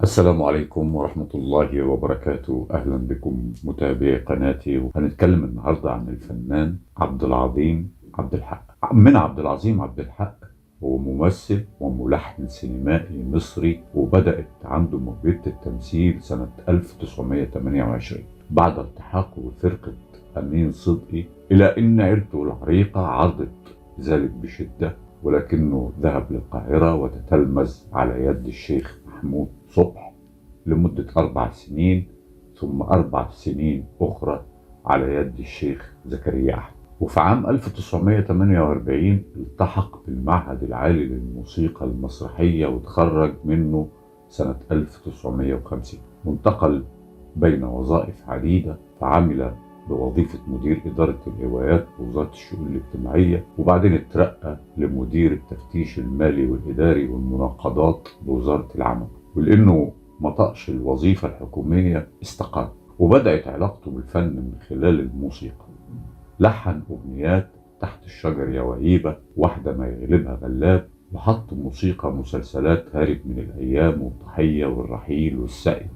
السلام عليكم ورحمة الله وبركاته. أهلا بكم متابعي قناتي، وهنتكلم النهاردة عن الفنان عبد العظيم عبد الحق. من عبد العظيم عبد الحق هو ممثل وملحن سينمائي مصري، وبدأت عنده موهبة التمثيل سنة 1928 بعد التحاقه بفرقة أمين صدقي، إلى أن عيلته العريقة عرضت ذلك بشدة، ولكنه ذهب للقاهرة وتتلمذ على يد الشيخ محمود صبح لمدة 4 سنين، ثم 4 سنين أخرى على يد الشيخ زكريا أحمد. وفي عام 1948 التحق بالمعهد العالي للموسيقى المسرحية وتخرج منه سنة 1950. وانتقل بين وظائف عديدة، فعمل بوظيفة مدير إدارة الهوايات بوزارة الشؤون الاجتماعية، وبعدين اترقى لمدير التفتيش المالي والإداري والمناقضات بوزارة العمل. ولأنه ما طقش الوظيفة الحكومية استقال، وبدأت علاقته بالفن من خلال الموسيقى. لحن أغنيات تحت الشجر يا وهيبة، واحدة ما يغلبها غلاب، وحط موسيقى مسلسلات هارب من الأيام والضحية والرحيل والسقي،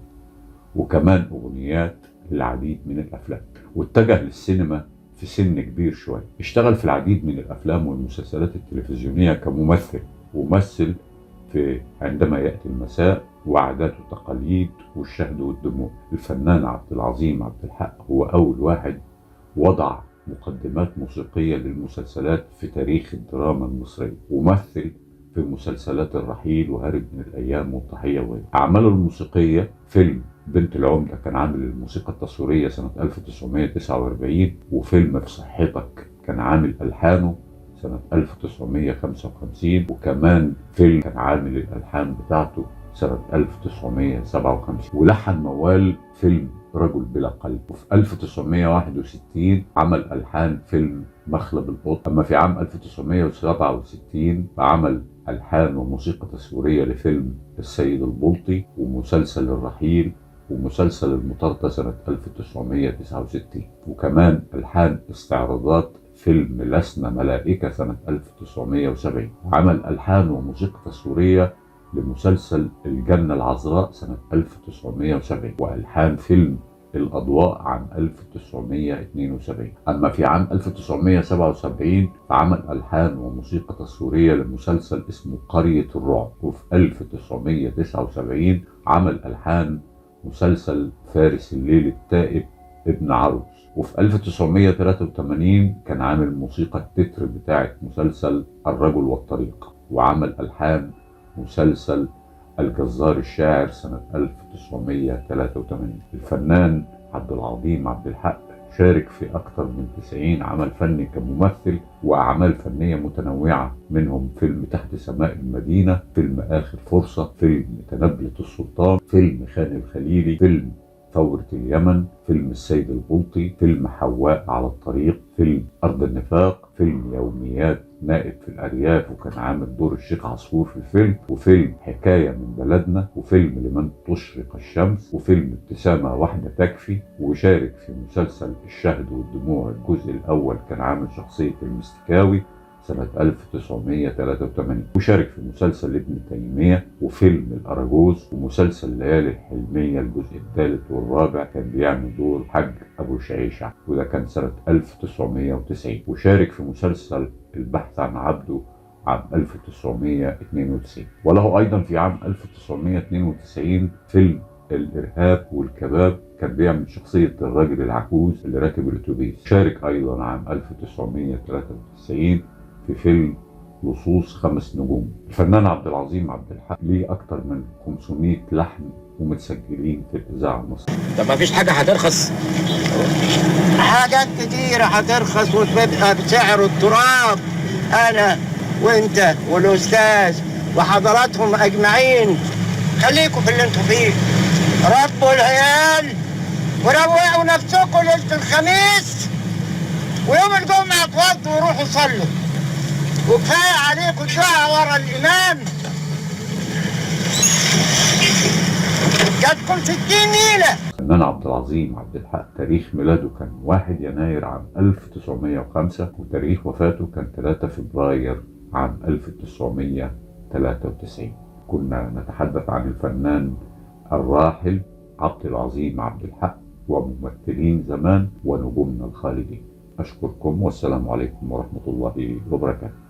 وكمان أغنيات للعديد من الأفلام. واتجه للسينما في سن كبير شوية، اشتغل في العديد من الأفلام والمسلسلات التلفزيونية كممثل، ومثل في عندما يأتي المساء وعادات وتقاليد والشهد والدموع. الفنان عبد العظيم عبد الحق هو أول واحد وضع مقدمات موسيقية للمسلسلات في تاريخ الدراما المصرية، ومثل في مسلسلات الرحيل وهارب من الأيام والضحية وغيرها. أعماله الموسيقية فيلم بنت العمدة كان عامل الموسيقى التصويرية سنة 1949، وفيلم في صحتك كان عامل ألحانه سنة 1955، وكمان فيلم كان عامل الألحان بتاعته سنة 1957. ولحن موال فيلم رجل بلا قلب. وفي 1961 عمل ألحان فيلم مخلب القط. أما في عام 1967 عمل ألحان وموسيقى تصويرية لفيلم السيد البلطي ومسلسل الرحيل ومسلسل المطاردة سنة 1969، وكمان ألحان استعراضات فيلم لسنا ملائكة سنة 1970. عمل ألحان وموسيقى تصويرية لمسلسل الجنة العذراء سنة 1970، وألحان فيلم الأضواء عام 1972. أما في عام 1977 فعمل ألحان وموسيقى تصويرية لمسلسل اسمه قرية الرعب. وفي 1979 عمل ألحان مسلسل فارس الليل التائب ابن عروس. وفي 1983 كان عامل موسيقى التتر بتاعة مسلسل الرجل والطريق، وعمل ألحان مسلسل الجزار الشاعر سنة 1983. الفنان عبد العظيم عبد الحق شارك في أكثر من 90 عمل فني كممثل وأعمال فنية متنوعة، منهم فيلم تحت سماء المدينة، فيلم آخر فرصة، فيلم تنبلة السلطان، فيلم خان الخليلي، فيلم ثورة اليمن، فيلم السيد البلطي، فيلم حواء على الطريق، فيلم أرض النفاق، فيلم يوميات نائب في الأرياف وكان عامل دور الشيخ عصفور في الفيلم، وفيلم حكاية من بلدنا، وفيلم لمن تشرق الشمس، وفيلم ابتسامة واحدة تكفي. وشارك في مسلسل الشهد والدموع الجزء الأول، كان عامل شخصية المستكاوي سنة 1983. وشارك في مسلسل ابن تيمية وفيلم الأراجوز ومسلسل ليالي الحلمية الجزء الثالث والرابع، كان بيعمل دور حج أبو شعيشة، وده كان سنة 1990. وشارك في مسلسل البحث عن عبده عام 1992. وله أيضا في عام 1992 فيلم الإرهاب والكباب، كان بيعمل شخصية الراجل العجوز اللي راكب الأتوبيس. شارك أيضا عام 1993 في فيلم لصوص 5 نجوم. الفنان عبد العظيم عبد الحق ليه أكتر من 500 لحن ومتسجلين في الإذاعة المصرية. طب ما فيش حاجة هترخص؟ حاجات كتيرة هترخص وتبقى بسعر التراب، أنا وأنت والأستاذ وحضراتهم أجمعين. خليكم في اللي انتوا فيه، ربوا العيال وروقوا نفسكم ليلة الخميس، ويوم الجمعة اتوضوا وروحوا صلوا، وكفاية عليكم الدعاء ورا الإمام. جاتكم 60 نيلة. الفنان عبد العظيم عبد الحق تاريخ ميلاده كان 1 يناير عام 1905، وتاريخ وفاته كان 3 فبراير عام 1993. كنا نتحدث عن الفنان الراحل عبد العظيم عبد الحق وممثلين زمان ونجومنا الخالدين. أشكركم والسلام عليكم ورحمة الله وبركاته.